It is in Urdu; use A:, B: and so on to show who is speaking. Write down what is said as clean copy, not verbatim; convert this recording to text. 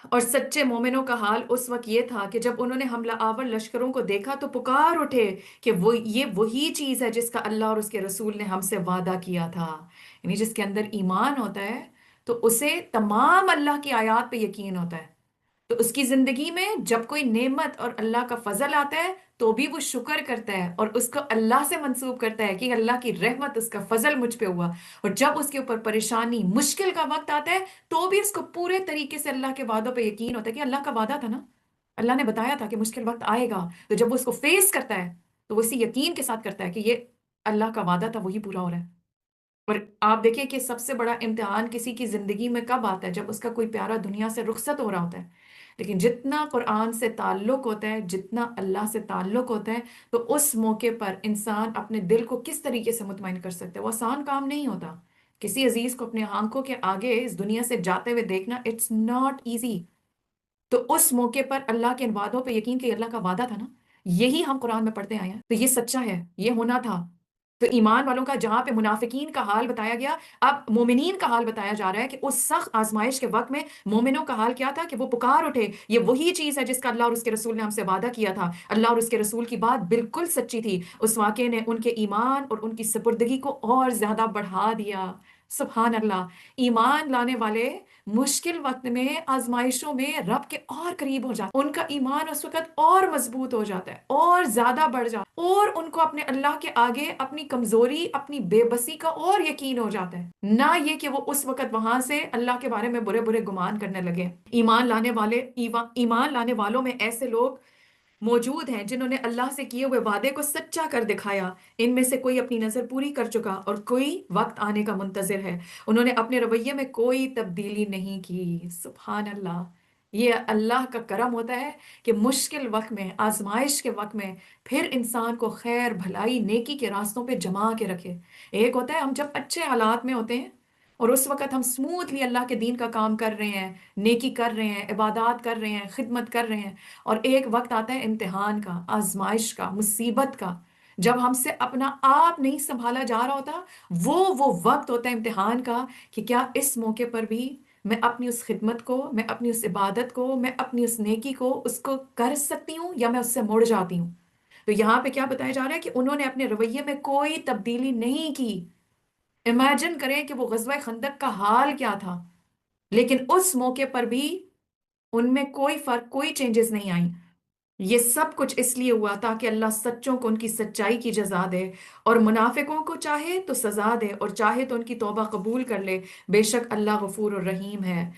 A: اور سچے مومنوں کا حال اس وقت یہ تھا کہ جب انہوں نے حملہ آور لشکروں کو دیکھا تو پکار اٹھے کہ یہ وہی چیز ہے جس کا اللہ اور اس کے رسول نے ہم سے وعدہ کیا تھا۔ یعنی جس کے اندر ایمان ہوتا ہے تو اسے تمام اللہ کی آیات پہ یقین ہوتا ہے، تو اس کی زندگی میں جب کوئی نعمت اور اللہ کا فضل آتا ہے تو بھی وہ شکر کرتا ہے اور اس کو اللہ سے منسوب کرتا ہے کہ اللہ کی رحمت، اس کا فضل مجھ پہ ہوا۔ اور جب اس کے اوپر پریشانی مشکل کا وقت آتا ہے تو بھی اس کو پورے طریقے سے اللہ کے وعدوں پہ یقین ہوتا ہے کہ اللہ کا وعدہ تھا نا، اللہ نے بتایا تھا کہ مشکل وقت آئے گا، تو جب وہ اس کو فیس کرتا ہے تو وہ اسی یقین کے ساتھ کرتا ہے کہ یہ اللہ کا وعدہ تھا، وہی پورا ہو رہا ہے۔ اور آپ دیکھیں کہ سب سے بڑا امتحان کسی کی زندگی میں کب آتا ہے؟ جب اس کا کوئی پیارا دنیا سے رخصت ہو رہا ہوتا ہے۔ لیکن جتنا قرآن سے تعلق ہوتا ہے، جتنا اللہ سے تعلق ہوتا ہے، تو اس موقع پر انسان اپنے دل کو کس طریقے سے مطمئن کر سکتا ہے؟ وہ آسان کام نہیں ہوتا۔ کسی عزیز کو اپنے آنکھوں کے آگے اس دنیا سے جاتے ہوئے دیکھنا، اٹس ناٹ ایزی۔ تو اس موقع پر اللہ کے ان وعدوں پہ یقین کہ اللہ کا وعدہ تھا نا، یہی ہم قرآن میں پڑھتے آئے ہیں، تو یہ سچا ہے، یہ ہونا تھا۔ تو ایمان والوں کا جہاں پہ منافقین کا حال بتایا گیا، اب مومنین کا حال بتایا جا رہا ہے کہ اس سخت آزمائش کے وقت میں مومنوں کا حال کیا تھا کہ وہ پکار اٹھے، یہ وہی چیز ہے جس کا اللہ اور اس کے رسول نے ہم سے وعدہ کیا تھا۔ اللہ اور اس کے رسول کی بات بالکل سچی تھی، اس واقعے نے ان کے ایمان اور ان کی سپردگی کو اور زیادہ بڑھا دیا۔ سبحان اللہ! ایمان لانے والے مشکل وقت میں، آزمائشوں میں رب کے اور قریب ہو جاتے ہیں، ان کا ایمان اس وقت اور مضبوط ہو جاتا ہے اور زیادہ بڑھ جاتا ہے، اور ان کو اپنے اللہ کے آگے اپنی کمزوری، اپنی بے بسی کا اور یقین ہو جاتا ہے، نہ یہ کہ وہ اس وقت وہاں سے اللہ کے بارے میں برے برے گمان کرنے لگے۔ ایمان لانے والوں میں ایسے لوگ موجود ہیں جنہوں نے اللہ سے کیے ہوئے وعدے کو سچا کر دکھایا۔ ان میں سے کوئی اپنی نظر پوری کر چکا اور کوئی وقت آنے کا منتظر ہے۔ انہوں نے اپنے رویے میں کوئی تبدیلی نہیں کی۔ سبحان اللہ! یہ اللہ کا کرم ہوتا ہے کہ مشکل وقت میں، آزمائش کے وقت میں پھر انسان کو خیر، بھلائی، نیکی کے راستوں پہ جما کے رکھے۔ ایک ہوتا ہے ہم جب اچھے حالات میں ہوتے ہیں اور اس وقت ہم سموتھلی اللہ کے دین کا کام کر رہے ہیں، نیکی کر رہے ہیں، عبادات کر رہے ہیں، خدمت کر رہے ہیں، اور ایک وقت آتا ہے امتحان کا، آزمائش کا، مصیبت کا، جب ہم سے اپنا آپ نہیں سنبھالا جا رہا ہوتا۔ وہ وقت ہوتا ہے امتحان کا کہ کیا اس موقع پر بھی میں اپنی اس خدمت کو، میں اپنی اس عبادت کو، میں اپنی اس نیکی کو، اس کو کر سکتی ہوں یا میں اس سے مڑ جاتی ہوں۔ تو یہاں پہ کیا بتایا جا رہا ہے کہ انہوں نے اپنے رویے میں کوئی تبدیلی نہیں کی۔ امیجن کریں کہ وہ غزوہ خندق کا حال کیا تھا، لیکن اس موقع پر بھی ان میں کوئی فرق، کوئی چینجز نہیں آئیں۔ یہ سب کچھ اس لیے ہوا تاکہ اللہ سچوں کو ان کی سچائی کی جزا دے، اور منافقوں کو چاہے تو سزا دے اور چاہے تو ان کی توبہ قبول کر لے۔ بے شک اللہ غفور الرحیم ہے۔